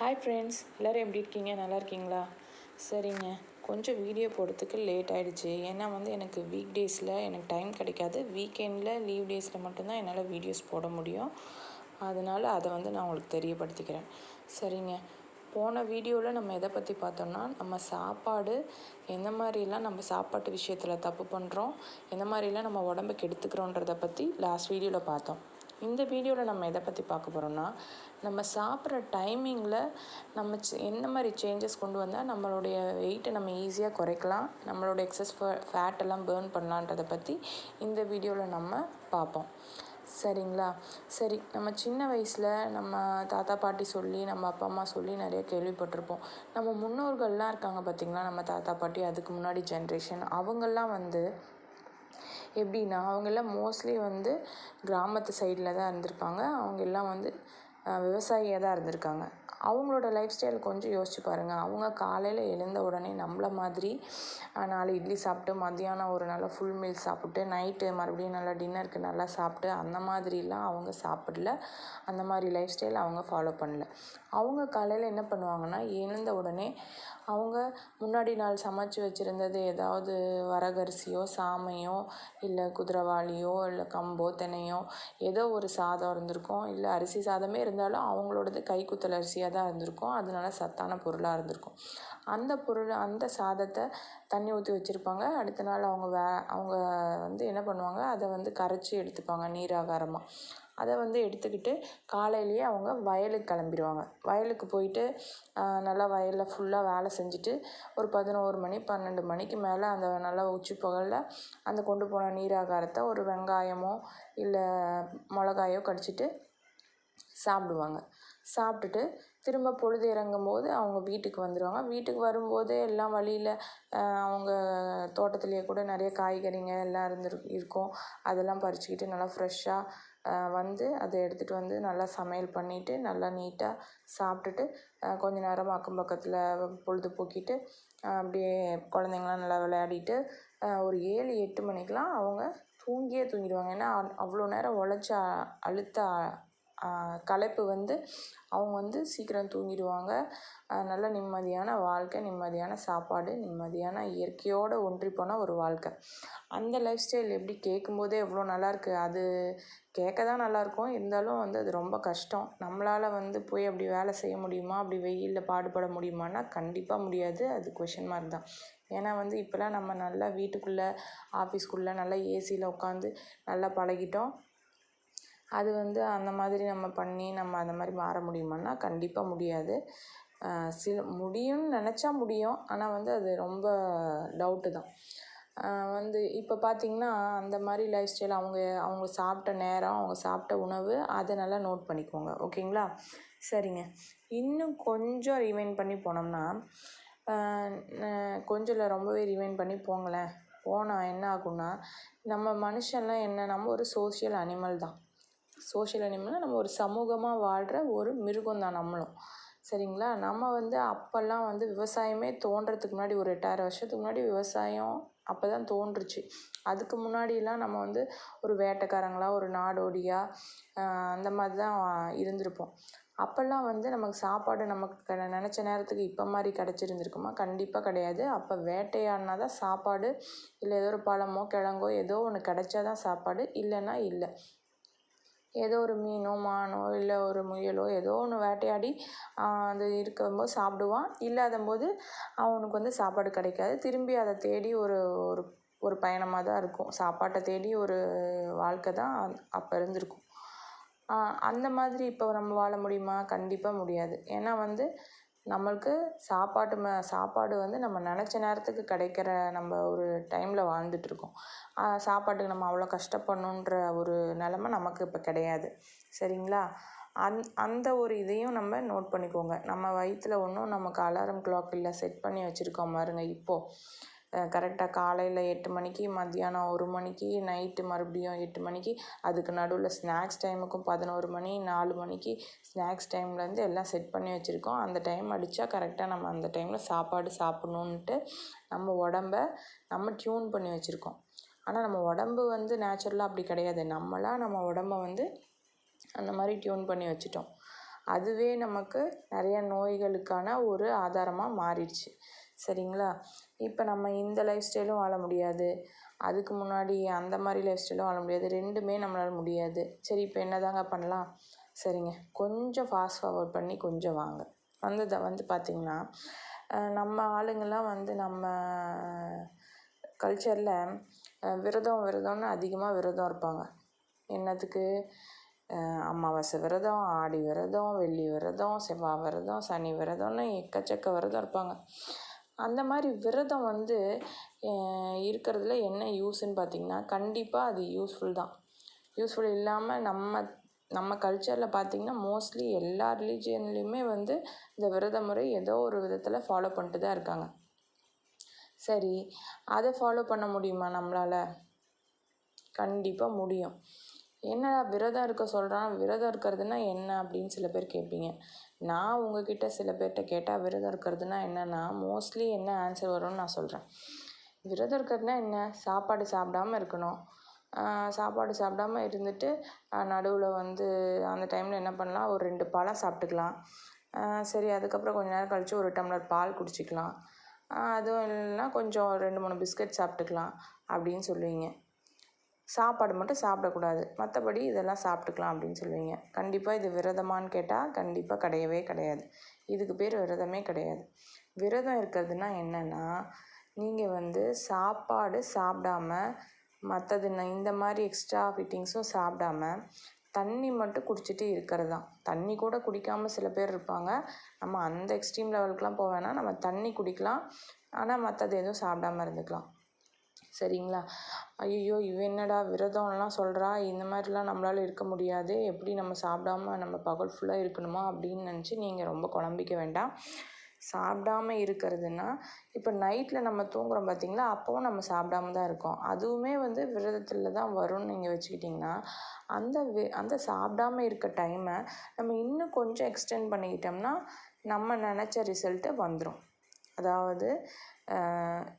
Hi friends, எல்லோரும் எப்படி இருக்கீங்க? நல்லா இருக்கீங்களா? சரிங்க, கொஞ்சம் வீடியோ போடுறதுக்கு லேட் ஆகிடுச்சு. ஏன்னா எனக்கு வீக் டேஸில் எனக்கு டைம் கிடைக்காது. வீக்கெண்டில் லீவ் டேஸில் மட்டும்தான் என்னால் வீடியோஸ் போட முடியும். அதனால் அதை நான் உங்களுக்கு தெரியப்படுத்திக்கிறேன். சரிங்க, போன வீடியோவில் நம்ம எதை பற்றி பார்த்தோம்னா, நம்ம சாப்பாடு எந்த மாதிரிலாம் நம்ம சாப்பாட்டு விஷயத்தில் தப்பு பண்ணுறோம், எந்த மாதிரிலாம் நம்ம உடம்புக்கு எடுத்துக்கிறோன்றதை பற்றி லாஸ்ட் வீடியோவில் பார்த்தோம். இந்த வீடியோவில் நம்ம எதை பற்றி பார்க்க போகிறோம்னா, நம்ம சாப்பிட்ற டைமிங்கில் நம்ம எந்த மாதிரி சேஞ்சஸ் கொண்டு வந்தால் நம்மளுடைய வெயிட்டை நம்ம ஈஸியாக குறைக்கலாம், நம்மளோட எக்ஸஸ் ஃபேட்டெல்லாம் பேர்ன் பண்ணலான்றதை பற்றி இந்த வீடியோவில் நம்ம பார்ப்போம். சரிங்களா? சரி, நம்ம சின்ன வயசில் நம்ம தாத்தா பாட்டி சொல்லி, நம்ம அப்பா அம்மா சொல்லி நிறைய கேள்விப்பட்டிருப்போம். நம்ம முன்னோர்கள்லாம் இருக்காங்க பார்த்திங்களா, நம்ம தாத்தா பாட்டி, அதுக்கு முன்னாடி ஜென்ரேஷன், அவங்கெல்லாம் எப்படின்னா, அவங்கெல்லாம் மோஸ்ட்லி கிராமத்து சைடில் தான் இருந்திருப்பாங்க. அவங்க எல்லாம் விவசாயியாக தான் இருந்திருக்காங்க. அவங்களோட லைஃப் ஸ்டைல் கொஞ்சம் யோசிச்சு பாருங்கள். அவங்க காலையில் எழுந்த உடனே நம்மள மாதிரி 4 இட்லி சாப்பிட்டு, மத்தியானம் ஒரு நல்லா ஃபுல் மீல் சாப்பிட்டு, நைட்டு மறுபடியும் நல்லா டின்னருக்கு நல்லா சாப்பிட்டு, அந்த மாதிரிலாம் அவங்க சாப்பிடல. அந்த மாதிரி லைஃப் ஸ்டைல் அவங்க ஃபாலோ பண்ணல. அவங்க காலையில் என்ன பண்ணுவாங்கன்னா, எழுந்த உடனே அவங்க முன்னாடி நாள் சமைச்சு வச்சுருந்தது ஏதாவது வரகரிசியோ, சாமையோ, இல்லை குதிரைவாளியோ, இல்லை கம்போ, தினையோ, ஏதோ ஒரு சாதம் இருந்திருக்கும். இல்லை அரிசி சாதமே இருந்தாலும் அவங்களோடது கைக்குத்தல் அரிசியாக தான் இருந்திருக்கும். அதனால சத்தான பொருளாக இருந்திருக்கும். அந்த சாதத்தை தண்ணி ஊற்றி வச்சுருப்பாங்க. அடுத்த நாள் அவங்க என்ன பண்ணுவாங்க, அதை கரைச்சி எடுத்துப்பாங்க நீராகாரமாக. அதை எடுத்துக்கிட்டு காலையிலேயே அவங்க வயலுக்கு கிளம்பிடுவாங்க. வயலுக்கு போயிட்டு நல்லா வயலில் ஃபுல்லாக வேலை செஞ்சுட்டு ஒரு 11 மணி 12 மணிக்கு மேலே அந்த நல்லா உச்சி பகலில் அந்த கொண்டு போன நீராகாரத்தை ஒரு வெங்காயமோ இல்லை மிளகாயோ கடிச்சிட்டு சாப்பிடுவாங்க. சாப்பிட்டுட்டு திரும்ப பொழுது இறங்கும் போது அவங்க வீட்டுக்கு வந்துடுவாங்க. வீட்டுக்கு வரும்போது எல்லாம் வழியில் அவங்க தோட்டத்துலேயே கூட நிறைய காய்கறிங்க எல்லாம் இருக்கும். அதெல்லாம் பறிச்சுக்கிட்டு நல்லா ஃப்ரெஷ்ஷாக அதை எடுத்துகிட்டு நல்லா சமையல் பண்ணிவிட்டு நல்லா நீட்டாக சாப்பிட்டுட்டு கொஞ்ச நேரம் அக்கம் பக்கத்தில் பொழுது போக்கிட்டு அப்படியே குழந்தைங்களாம் நல்லா விளையாடிட்டு ஒரு 7-8 மணிக்கெலாம் அவங்க தூங்கிடுவாங்க. ஏன்னா அவ்வளோ நேரம் உழைச்ச அழுத்த களைப்பு அவங்க சீக்கிரம் தூங்கிடுவாங்க. நல்ல நிம்மதியான வாழ்க்கை, நிம்மதியான சாப்பாடு, நிம்மதியான இயற்கையோடு ஒன்றி போன ஒரு வாழ்க்கை. அந்த லைஃப் ஸ்டைல் எப்படி கேட்கும்போதே எவ்வளோ நல்லாயிருக்கு. அது கேட்க தான் நல்லாயிருக்கும், இருந்தாலும் அது ரொம்ப கஷ்டம். நம்மளால் போய் அப்படி வேலை செய்ய முடியுமா, அப்படி வெயிலில் பாடுபட முடியுமான்னா கண்டிப்பாக முடியாது. அது கொஷின் மார்க் தான். ஏன்னா இப்போலாம் நம்ம நல்லா வீட்டுக்குள்ளே ஆஃபீஸ்க்குள்ளே நல்லா ஏசியில் உட்காந்து நல்லா பழகிட்டோம். அது அந்த மாதிரி நம்ம பண்ணி நம்ம அந்த மாதிரி மாற முடியுமான்னா கண்டிப்பாக முடியாது. முடியும்னு நினச்சா முடியும், ஆனால் அது ரொம்ப டவுட்டு தான். இப்போ பார்த்திங்கன்னா அந்த மாதிரி லைஃப் ஸ்டைல் அவங்க சாப்பிட்ட நேரம், அவங்க சாப்பிட்ட உணவு, அதை நல்லா நோட் பண்ணிக்கோங்க. ஓகேங்களா? சரிங்க, இன்னும் கொஞ்சம் ரிவைண்ட் பண்ணி போனோம்னா, கொஞ்சம் இல்லை ரொம்பவே ரிவைண்ட் பண்ணி போனால் என்ன ஆகும்னா, நம்ம மனுஷன்லாம் நம்ம ஒரு சோஷியல் அனிமல் தான். சோஷியல் அனிமல்னால் நம்ம ஒரு சமூகமாக வாழ்கிற ஒரு மிருகம் தான் நம்மளும். சரிங்களா? நம்ம அப்போல்லாம் விவசாயமே தோன்றதுக்கு முன்னாடி ஒரு 8000 வருஷத்துக்கு முன்னாடி விவசாயம் அப்போ தான் தோன்றுச்சு. அதுக்கு முன்னாடிலாம் நம்ம ஒரு வேட்டைக்காரங்களாக, ஒரு நாடோடியாக அந்த மாதிரி தான் இருந்திருப்போம். அப்போல்லாம் நமக்கு சாப்பாடு நமக்கு நினச்ச நேரத்துக்கு இப்போ மாதிரி கிடச்சிருந்துருக்குமா? கண்டிப்பாக கிடையாது. அப்போ வேட்டையாடினா தான் சாப்பாடு, இல்லை ஏதோ ஒரு பழமோ கிழங்கோ ஏதோ ஒன்று கிடைச்சா தான் சாப்பாடு, இல்லைன்னா இல்லை. ஏதோ ஒரு மீனோ மானோ இல்லை ஒரு முயலோ ஏதோ ஒன்று வேட்டையாடி அது இருக்கும்போது சாப்பிடுவான். இல்லாத போது அவனுக்கு சாப்பாடு கிடைக்காது. திரும்பி அதை தேடி ஒரு ஒரு ஒரு பயணமாக தான் இருக்கும். சாப்பாட்டை தேடி ஒரு வாழ்க்கை தான் அப்போ இருந்திருக்கும். அந்த மாதிரி இப்போ நம்ம வாழ முடியுமா? கண்டிப்பாக முடியாது. ஏன்னா நம்மளுக்கு சாப்பாடு நம்ம நினச்ச நேரத்துக்கு கிடைக்கிற நம்ம ஒரு டைமில் வாழ்ந்துட்டுருக்கோம். சாப்பாட்டுக்கு நம்ம அவ்வளோ கஷ்டப்படணுன்ற ஒரு நிலமை நமக்கு இப்போ கிடையாது. சரிங்களா? அந்த ஒரு இதையும் நம்ம நோட் பண்ணிக்கோங்க. நம்ம வயிற்றில் ஒன்றும் நமக்கு அலாரம் கிளாக் இல்லை, செட் பண்ணி வச்சுருக்கோம் பாருங்க. இப்போது கரெக்டாக காலையில் 8 மணிக்கு, மத்தியானம் 1 மணிக்கு, நைட்டு மறுபடியும் 8 மணிக்கு, அதுக்கு நடுவில் ஸ்நாக்ஸ் டைமுக்கும் 11 மணி 4 மணிக்கு ஸ்நாக்ஸ் டைம்லேருந்து எல்லாம் செட் பண்ணி வச்சுருக்கோம். அந்த டைம் அடித்தா கரெக்டாக நம்ம அந்த டைமில் சாப்பாடு சாப்பிட்ணுன்ட்டு நம்ம உடம்ப நம்ம டியூன் பண்ணி வச்சுருக்கோம். ஆனால் நம்ம உடம்பு நேச்சுரலாக அப்படி கிடையாது. நம்ம உடம்ப அந்த மாதிரி டியூன் பண்ணி வச்சுட்டோம். அதுவே நமக்கு நிறைய நோய்களுக்கான ஒரு ஆதாரமாக மாறிடுச்சு. சரிங்களா? இப்போ நம்ம இந்த லைஃப் ஸ்டைலும் வாழ முடியாது, அதுக்கு முன்னாடி அந்த மாதிரி லைஃப் ஸ்டைலும் வாழ முடியாது, ரெண்டுமே நம்மளால் முடியாது. சரி, இப்போ என்னதாங்க பண்ணலாம்? சரிங்க, கொஞ்சம் ஃபாஸ்ட் ஃபார்வர்ட் பண்ணி கொஞ்சம் வாங்க. பார்த்திங்கன்னா நம்ம ஆளுங்கள்லாம் நம்ம கல்ச்சரில் விரதம்னு அதிகமாக விரதம் இருப்பாங்க. என்னத்துக்கு? அமாவாசை விரதம், ஆடி விரதம், வெள்ளி விரதம், செவ்வாய் விரதம், சனி விரதம்னு எக்கச்சக்க விரதம் இருப்பாங்க. அந்த மாதிரி விரதம் இருக்கிறதுல என்ன யூஸ்ன்னு பார்த்திங்கன்னா, கண்டிப்பாக அது யூஸ்ஃபுல் தான். யூஸ்ஃபுல் இல்லாமல் நம்ம கல்ச்சரில் பார்த்திங்கன்னா மோஸ்ட்லி எல்லா ரிலீஜியன்லேயுமே இந்த விரத முறை ஏதோ ஒரு விதத்தில் ஃபாலோ பண்ணிட்டு தான் இருக்காங்க. சரி, அதை ஃபாலோ பண்ண முடியுமா நம்மளால்? கண்டிப்பாக முடியும். என்னடா விரதம் இருக்க சொல்கிறான், விரதம் இருக்கிறதுனா என்ன அப்படின்னு சில பேர் கேட்பீங்க. நான் உங்ககிட்ட சில பேர்கிட்ட கேட்டால் விரதம் இருக்கிறதுனா என்னென்னா மோஸ்ட்லி என்ன ஆன்சர் வரும்னு நான் சொல்கிறேன். விரதம் இருக்கிறதுனா என்ன? சாப்பாடு சாப்பிடாமல் இருக்கணும். சாப்பாடு சாப்பிடாமல் இருந்துட்டு நடுவில் அந்த டைமில் என்ன பண்ணலாம், ஒரு 2 பழம் சாப்பிட்டுக்கலாம். சரி, அதுக்கப்புறம் கொஞ்சம் நேரம் கழித்து ஒரு டம்ளர் பால் குடிச்சிக்கலாம். அதுவும் இல்லைன்னா கொஞ்சம் 2-3 பிஸ்கட் சாப்பிட்டுக்கலாம் அப்படின்னு சொல்லுவீங்க. சாப்பாடு மட்டும் சாப்பிடக்கூடாது, மற்றபடி இதெல்லாம் சாப்பிட்டுக்கலாம் அப்படின்னு சொல்லுவீங்க. கண்டிப்பாக இது விரதமானு கேட்டால் கண்டிப்பாக கிடையவே கிடையாது. இதுக்கு பேர் விரதமே கிடையாது. விரதம் இருக்கிறதுனா என்னென்னா, நீங்கள் சாப்பாடு சாப்பிடாம மற்றது இந்த மாதிரி எக்ஸ்ட்ரா ஃபிட்டிங்ஸும் சாப்பிடாம தண்ணி மட்டும் குடிச்சிட்டு இருக்கிறது தான். தண்ணி கூட குடிக்காமல் சில பேர் இருப்பாங்க. நம்ம அந்த எக்ஸ்ட்ரீம் லெவலுக்குலாம் போக வேணாம். நம்ம தண்ணி குடிக்கலாம், ஆனால் மற்றது எதுவும் சாப்பிடாமல் இருந்துக்கலாம். சரிங்களா? ஐயோ, இவ என்னடா விரதம்லாம் சொல்கிறா, இந்த மாதிரிலாம் நம்மளால் இருக்க முடியாது, எப்படி நம்ம சாப்பிடாம நம்ம பகல் ஃபுல்லாக இருக்கணுமா அப்படின்னு நினச்சி நீங்கள் ரொம்ப குழம்பிக்க வேண்டாம். சாப்பிடாம இருக்கிறதுனா, இப்போ நைட்டில் நம்ம தூங்குகிறோம் பார்த்திங்களா, அப்போவும் நம்ம சாப்பிடாம தான் இருக்கோம். அதுவுமே விரதத்தில் தான் வரும்னு நீங்கள் வச்சுக்கிட்டிங்கன்னா, அந்த சாப்பிடாம இருக்க டைமை நம்ம இன்னும் கொஞ்சம் எக்ஸ்டெண்ட் பண்ணிக்கிட்டோம்னா நம்ம நினச்ச ரிசல்ட்டு வந்துடும். அதாவது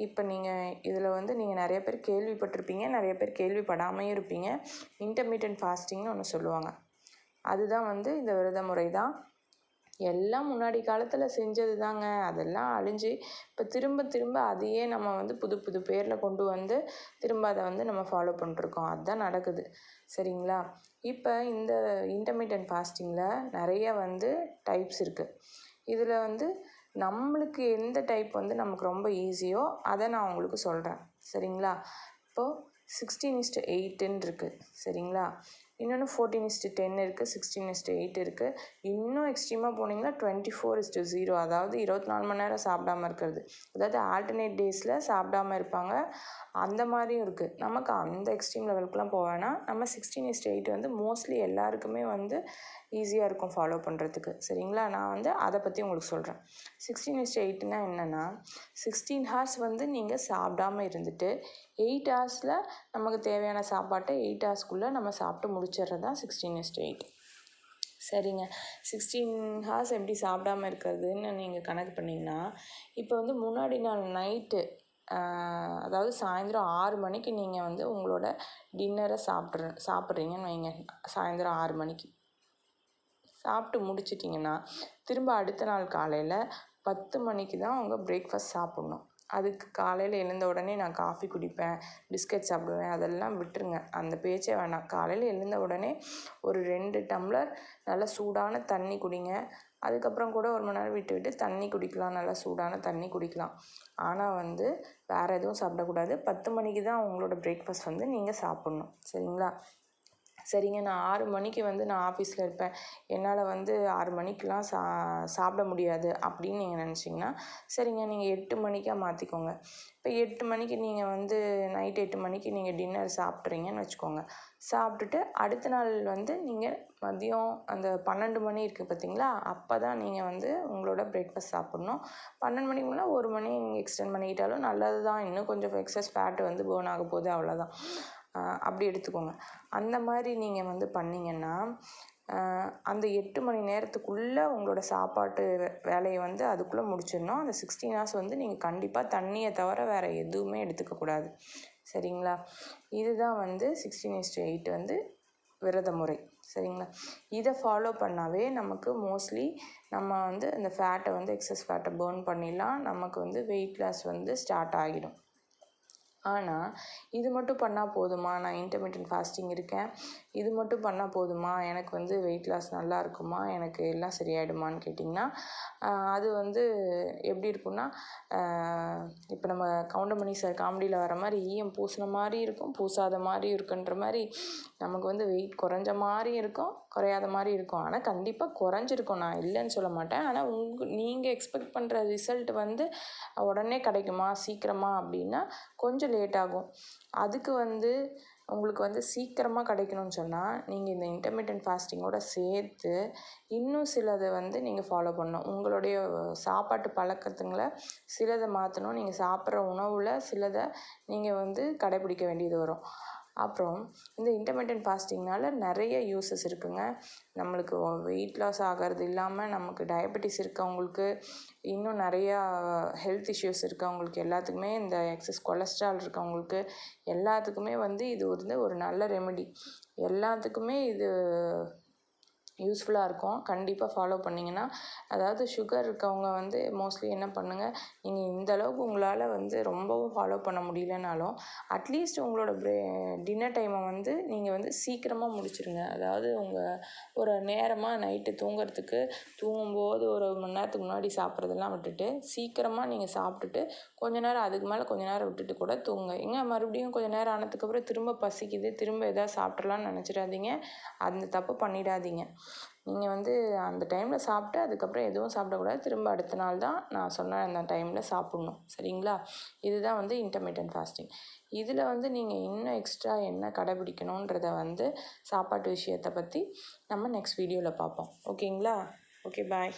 இப்போ நீங்கள் இதில் நீங்கள் நிறைய பேர் கேள்விப்பட்டிருப்பீங்க, நிறைய பேர் கேள்விப்படாமையும் இருப்பீங்க. இன்டர்மீடியன்ட் ஃபாஸ்டிங்னு ஒன்று சொல்லுவாங்க. அதுதான் இந்த விரத முறை தான். எல்லாம் முன்னாடி காலத்தில் செஞ்சது தாங்க. அதெல்லாம் அழிஞ்சு இப்போ திரும்ப அதையே நம்ம புது புது பேரில் கொண்டு திரும்ப அதை நம்ம ஃபாலோ பண்ணிட்டுருக்கோம். அதுதான் நடக்குது. சரிங்களா? இப்போ இந்த இன்டர்மீடியன்ட் ஃபாஸ்டிங்கில் நிறைய டைப்ஸ் இருக்குது. இதில் நம்மளுக்கு எந்த டைப் நமக்கு ரொம்ப ஈஸியோ அதை நான் உங்களுக்கு சொல்கிறேன். சரிங்களா? இப்போது 16:8ன்னு இருக்குது. சரிங்களா? இன்னொன்று 14:10 இருக்குது, 16:8 இருக்குது. இன்னும் எக்ஸ்ட்ரீமாக போனீங்கன்னா 24:0, அதாவது 24 மணி நேரம் சாப்பிடாமல் இருக்கிறது. அதாவது ஆல்டர்னேட் டேஸில் சாப்பிடாமல் இருப்பாங்க. அந்த மாதிரியும் இருக்குது. நமக்கு அந்த எக்ஸ்ட்ரீம் லெவலுக்குலாம் போக வேணாம். நம்ம 16:8 மோஸ்ட்லி எல்லாருக்குமே ஈஸியாக இருக்கும் ஃபாலோ பண்ணுறதுக்கு. சரிங்களா? நான் அதை பற்றி உங்களுக்கு சொல்கிறேன். 16:8னா என்னென்னா, 16 ஹார்ஸ் நீங்கள் சாப்பிடாமல் இருந்துட்டு 8 ஹார்ஸில் நமக்கு தேவையான சாப்பாட்டை 8 ஹார்ஸ்க்குள்ளே நம்ம சாப்பிட்டு முடிச்சிடுறது தான் 16:8. சரிங்க. 16 ஹார்ஸ் எப்படி சாப்பிடாமல் இருக்கிறதுன்னு நீங்கள் கணக்கு பண்ணிங்கன்னா, இப்போ முன்னாடி நாள் நைட்டு, அதாவது சாயந்தரம் 6 மணிக்கு நீங்கள் உங்களோட டின்னரை சாப்பிட்றீங்கன்னு வைங்க. சாயந்தரம் 6 மணிக்கு சாப்பிட்டு முடிச்சிட்டிங்கன்னா, திரும்ப அடுத்த நாள் காலையில் 10 மணிக்கு தான் உங்கள் பிரேக்ஃபாஸ்ட் சாப்பிட்ணும். அதுக்கு காலையில் எழுந்த உடனே நான் காஃபி குடிப்பேன், பிஸ்கட் சாப்பிடுவேன், அதெல்லாம் விட்டுருங்க. அந்த பேச்சே வேணாம். காலையில் எழுந்த உடனே ஒரு 2 டம்ளர் நல்லா சூடான தண்ணி குடிங்க. அதுக்கப்புறம் கூட 1 மணி நேரம் விட்டு தண்ணி குடிக்கலாம், நல்லா சூடான தண்ணி குடிக்கலாம். ஆனால் வேறு எதுவும் சாப்பிடக்கூடாது. 10 மணிக்கு தான் உங்களோட பிரேக்ஃபாஸ்ட் நீங்கள் சாப்பிட்ணும். சரிங்களா? சரிங்க, நான் 6 மணிக்கு நான் ஆஃபீஸில் இருப்பேன், என்னால் 6 மணிக்கெலாம் சாப்பிட முடியாது அப்படின்னு நீங்கள் நினச்சிங்கன்னா, சரிங்க, நீங்கள் 8 மணிக்காக மாற்றிக்கோங்க. இப்போ 8 மணிக்கு நீங்கள் நைட் 8 மணிக்கு நீங்கள் டின்னர் சாப்பிட்றீங்கன்னு வச்சுக்கோங்க. சாப்பிட்டுட்டு அடுத்த நாள் நீங்கள் மதியம் அந்த 12 மணி இருக்குது பார்த்தீங்களா, அப்போ தான் நீங்கள் உங்களோட பிரேக்ஃபாஸ்ட் சாப்பிட்ணும். 12 மணிக்கு முன்னே 1 மணி நீங்கள் எக்ஸ்டெண்ட் பண்ணிக்கிட்டாலும் நல்லது தான். இன்னும் கொஞ்சம் எக்ஸஸ் ஃபேட்டு பேர்ன் ஆக போகுது, அவ்வளோதான். அப்படி எடுத்துக்கோங்க. அந்த மாதிரி நீங்கள் பண்ணிங்கன்னா, அந்த 8 மணி நேரத்துக்குள்ளே உங்களோட சாப்பாட்டு வேலையை அதுக்குள்ளே முடிச்சிடணும். அந்த 16 ஹார்ஸ் நீங்கள் கண்டிப்பாக தண்ணியை தவிர வேறு எதுவுமே எடுத்துக்கக்கூடாது. சரிங்களா? இதுதான் 16:8 விரத முறை. சரிங்களா? இதை ஃபாலோ பண்ணாவே நமக்கு மோஸ்ட்லி நம்ம வந்து இந்த ஃபேட்டை வந்து எக்ஸஸ் ஃபேட்டை பர்ன் பண்ணிடலாம். நமக்கு வந்து வெயிட் லாஸ் வந்து ஸ்டார்ட் ஆகிடும். ஆனால் இது மட்டும் பண்ணால் போதுமா, நான் இன்டர்மிட்டன்ட் ஃபாஸ்டிங் இருக்கேன், இது மட்டும் பண்ணால் போதுமா, எனக்கு வந்து வெயிட் லாஸ் நல்லா இருக்குமா, எனக்கு எல்லாம் சரியாயிடுமான்னு கேட்டிங்கன்னா அது வந்து எப்படி இருக்குன்னா, இப்போ நம்ம கவுண்டமணி சார் காமெடியில் வர மாதிரி ஈயம் பூசின மாதிரி இருக்கும், பூசாத மாதிரி இருக்குன்ற மாதிரி நமக்கு வந்து வெயிட் குறைஞ்ச மாதிரி இருக்கும், குறையாத மாதிரி இருக்கும். ஆனால் கண்டிப்பாக குறைஞ்சிருக்கும், நான் இல்லைன்னு சொல்ல மாட்டேன். ஆனால் நீங்கள் எக்ஸ்பெக்ட் பண்ணுற ரிசல்ட் வந்து உடனே கிடைக்குமா சீக்கிரமா அப்படின்னா கொஞ்சம் லேட் ஆகும். அதுக்கு வந்து உங்களுக்கு வந்து சீக்கிரமாக கிடைக்கணும்னு சொன்னால் நீங்கள் இந்த இன்டர்மிட்டன்ட் ஃபாஸ்டிங்கோடு சேர்த்து இன்னும் சிலதை வந்து நீங்கள் ஃபாலோ பண்ணணும். உங்களுடைய சாப்பாட்டு பழக்கத்துங்களை சிலதை மாற்றணும். நீங்கள் சாப்பிட்ற உணவில் சிலதை நீங்கள் வந்து கடைப்பிடிக்க வேண்டியது வரும். அப்புறம் இந்த இன்டர்மிட்டன்ட் ஃபாஸ்டிங்னால நிறைய யூஸஸ் இருக்குங்க. நம்மளுக்கு வெயிட் லாஸ் ஆகிறது இல்லாமல் நமக்கு டயபெட்டிஸ் இருக்கவங்களுக்கு, இன்னும் நிறையா ஹெல்த் இஷ்யூஸ் இருக்கவங்களுக்கு எல்லாத்துக்குமே, இந்த எக்ஸஸ் கொலஸ்ட்ரால் இருக்கவங்களுக்கு எல்லாத்துக்குமே வந்து இது வந்து ஒரு நல்ல ரெமெடி. எல்லாத்துக்குமே இது யூஸ்ஃபுல்லாக இருக்கும். கண்டிப்பாக ஃபாலோ பண்ணிங்கன்னா, அதாவது சுகர் இருக்கவங்க வந்து மோஸ்ட்லி என்ன பண்ணுங்கள், நீங்கள் இந்த அளவுக்கு உங்களால் வந்து ரொம்பவும் ஃபாலோ பண்ண முடியலனாலும் அட்லீஸ்ட் உங்களோட டின்னர் டைமை வந்து நீங்கள் வந்து சீக்கிரமாக முடிச்சிடுங்க. அதாவது உங்கள் ஒரு நேரமாக நைட்டு தூங்கும்போது ஒரு மணி நேரத்துக்கு முன்னாடி சாப்பிட்றதெல்லாம் விட்டுட்டு சீக்கிரமாக நீங்கள் சாப்பிட்டுட்டு கொஞ்ச நேரம் அதுக்கு மேலே கொஞ்ச நேரம் விட்டுட்டு கூட தூங்குங்க. மறுபடியும் கொஞ்சம் நேரம் ஆனதுக்கப்புறம் திரும்ப பசிக்குது, திரும்ப எதாவது சாப்பிட்றலான்னு நினச்சிடாதீங்க. அந்த தப்பு பண்ணிடாதீங்க. நீங்கள் வந்து அந்த டைமில் சாப்பிட்டு அதுக்கப்புறம் எதுவும் சாப்பிடக்கூடாது. திரும்ப அடுத்த நாள் தான் நான் சொன்ன அந்த டைமில் சாப்பிட்ணும். சரிங்களா? இதுதான் வந்து இன்டர்மிட்டன்ட் ஃபாஸ்டிங். இதில் வந்து நீங்கள் இன்னும் எக்ஸ்ட்ரா என்ன கடைபிடிக்கணுன்றத வந்து சாப்பாட்டு விஷயத்தை பற்றி நம்ம நெக்ஸ்ட் வீடியோவில் பார்ப்போம். ஓகேங்களா? ஓகே, பாய்.